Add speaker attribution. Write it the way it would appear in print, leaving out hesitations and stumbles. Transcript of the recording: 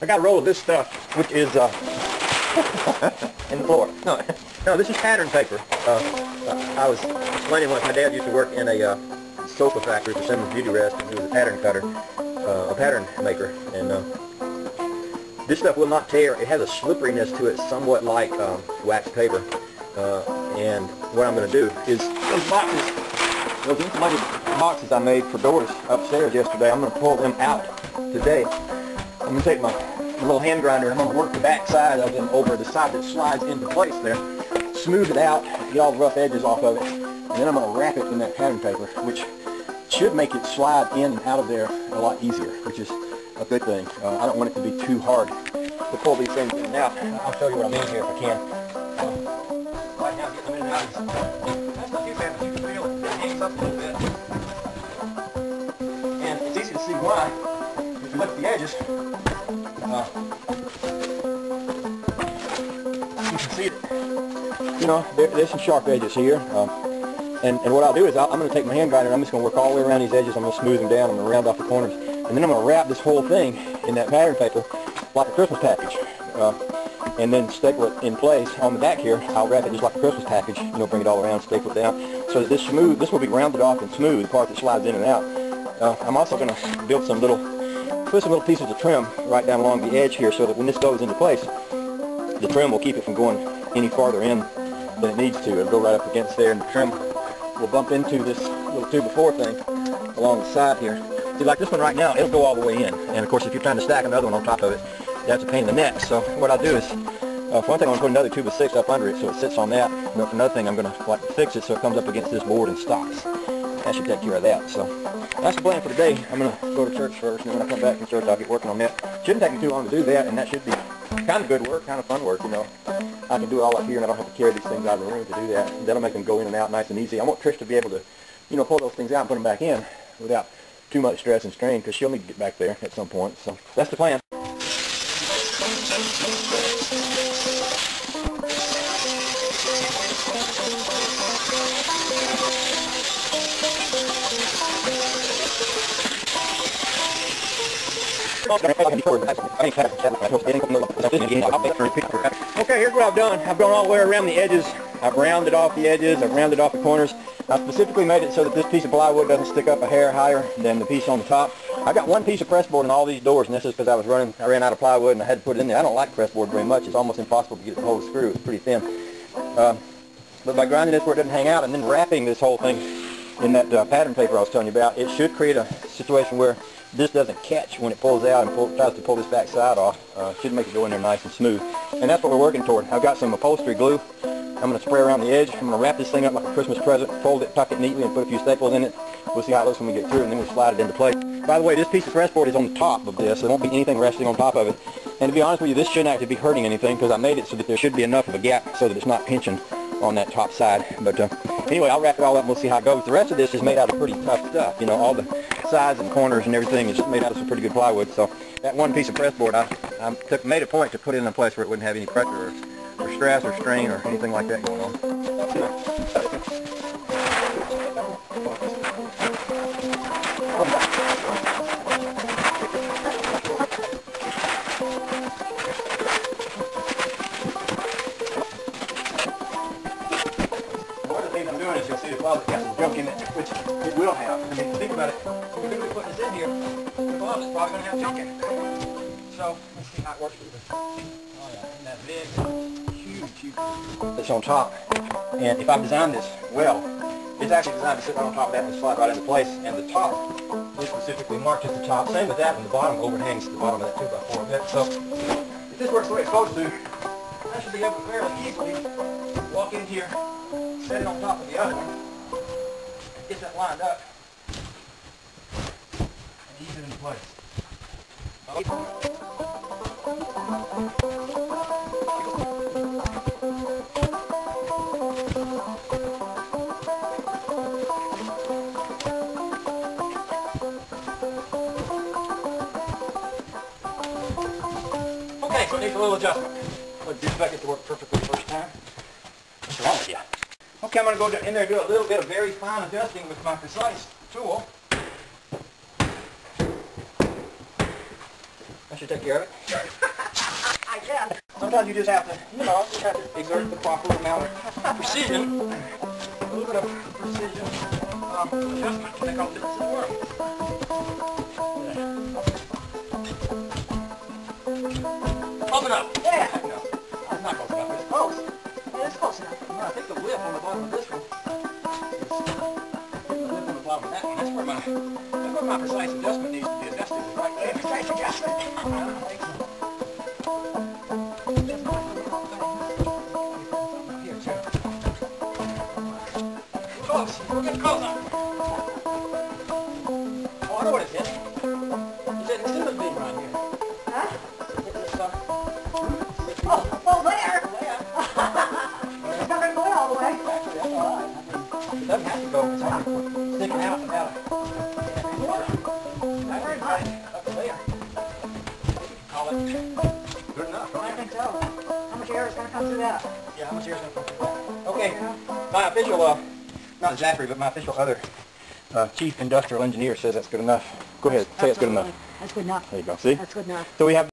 Speaker 1: I got a roll of this stuff, which is in the floor. No, this is pattern paper. I was explaining once, my dad used to work in a sofa factory for Simmons Beauty Rest, and he was a pattern cutter, a pattern maker, and this stuff will not tear. It has a slipperiness to it, somewhat like wax paper. And what I'm going to do is those insulated boxes I made for doors upstairs yesterday, I'm going to pull them out today. I'm going to take my little hand grinder and I'm going to work the back side of them over the side that slides into place there, smooth it out, get all the rough edges off of it, and then I'm going to wrap it in that pattern paper, which should make it slide in and out of there a lot easier, which is a good thing. I don't want it to be too hard to pull these things in and out. I'll show you what I mean here if I can. Right now, getting them in and out. That's not too bad, but you can feel it. It hangs up a little bit. And it's easy to see why. If you look at the edges, you can see it. You know, there's some sharp edges here. And what I'll do is I'm going to take my hand grinder and I'm just going to work all the way around these edges. I'm going to smooth them down. I'm going to round off the corners. And then I'm going to wrap this whole thing in that pattern paper like a Christmas package. And then staple it in place on the back here. I'll wrap it just like a Christmas package, you know, bring it all around, staple it down, so that this will be rounded off and smooth, the part that slides in and out. I'm also going to build put some little pieces of trim right down along the edge here, so that when this goes into place, the trim will keep it from going any farther in than it needs to. It'll go right up against there, and the trim will bump into this little 2x4 thing along the side here. See, like this one right now, it'll go all the way in, and of course if you're trying to stack another one on top of it, that's a pain in the neck. So what I'll do is, for one thing, I'm going to put another 2x6 up under it so it sits on that. And for another thing, I'm going to fix it so it comes up against this board and stops. That should take care of that. So that's the plan for today. I'm going to go to church first, and then when I come back from church, I'll get working on that. Shouldn't take me too long to do that, and that should be kind of good work, kind of fun work, you know. I can do it all up here, and I don't have to carry these things out of the room to do that. And that'll make them go in and out nice and easy. I want Trish to be able to, you know, pull those things out and put them back in without too much stress and strain, because she'll need to get back there at some point. So that's the plan. Okay, here's what I've done. I've gone all the way around the edges. I've rounded off the edges. I've rounded off the corners. I specifically made it so that this piece of plywood doesn't stick up a hair higher than the piece on the top. I got one piece of pressboard in all these doors, and this is because I ran out of plywood and I had to put it in there. I don't like pressboard very much. It's almost impossible to get the whole screw. It's pretty thin. But by grinding this where it doesn't hang out and then wrapping this whole thing in that pattern paper I was telling you about, it should create a situation where this doesn't catch when it pulls out and tries to pull this back side off. Should make it go in there nice and smooth. And that's what we're working toward. I've got some upholstery glue. I'm going to spray around the edge. I'm going to wrap this thing up like a Christmas present, fold it, tuck it neatly, and put a few staples in it. We'll see how it looks when we get through, and then we'll slide it into place. By the way, this piece of pressboard is on the top of this. There won't be anything resting on top of it. And to be honest with you, this shouldn't actually be hurting anything, because I made it so that there should be enough of a gap so that it's not pinching on that top side. But anyway, I'll wrap it all up and we'll see how it goes. The rest of this is made out of pretty tough stuff. You know, all the sides and corners and everything is made out of some pretty good plywood. So that one piece of pressboard, I made a point to put it in a place where it wouldn't have any pressure or stress or strain or anything like that going on. I'm doing is you'll see the closet got some junk in it, which it will have. I mean, think about it. If we're going to be putting this in here, the closet's probably going to have junk in it. So, let's see how it works with this. Oh yeah, and that big, huge that's on top. And if I've designed this well, it's actually designed to sit right on top of that and slide right into place. And the top is specifically marked at the top. Same with that, and the bottom overhangs the bottom of that 2x4 a bit. So, if this works the way it's supposed to, I should be able to fairly easily walk in here, set it on top of the other one, get that lined up, and ease it into place. Okay, so it needs a little adjustment. Let's expect it to work perfectly the first time. What's wrong with you? Okay, I'm going to go in there and do a little bit of very fine adjusting with my precise tool. That should take care of it.
Speaker 2: I guess.
Speaker 1: Sometimes you just have to, just have to exert the proper amount of precision, a little bit of precision, adjustment to make all the difference in the world. Close enough.
Speaker 2: Yeah.
Speaker 1: No, it's not close enough. It's close.
Speaker 2: Yeah, it's close enough.
Speaker 1: I think the lip on the bottom of this one is the lip on the bottom of that one. That's where my precise adjustment needs to be adjusted. Right there.
Speaker 2: Precise adjustment.
Speaker 1: I think so. Close. We're getting close now. Oh, I know what it is. It's in the big right here.
Speaker 2: Huh?
Speaker 1: It's there.
Speaker 2: There. It's not going to go in all the way.
Speaker 1: Actually, that's all right. It doesn't have to go. It's only sticking out without That's very nice. Up there. Call it good enough,
Speaker 2: I
Speaker 1: right?
Speaker 2: think so. How much air is going to come through that?
Speaker 1: Yeah, how much air is going to come through that? Okay. My official, not Zachary, but my official other chief industrial engineer says that's good enough. Go ahead. Say it's good enough.
Speaker 2: That's good enough.
Speaker 1: There you go. See?
Speaker 2: That's good enough.
Speaker 1: So we have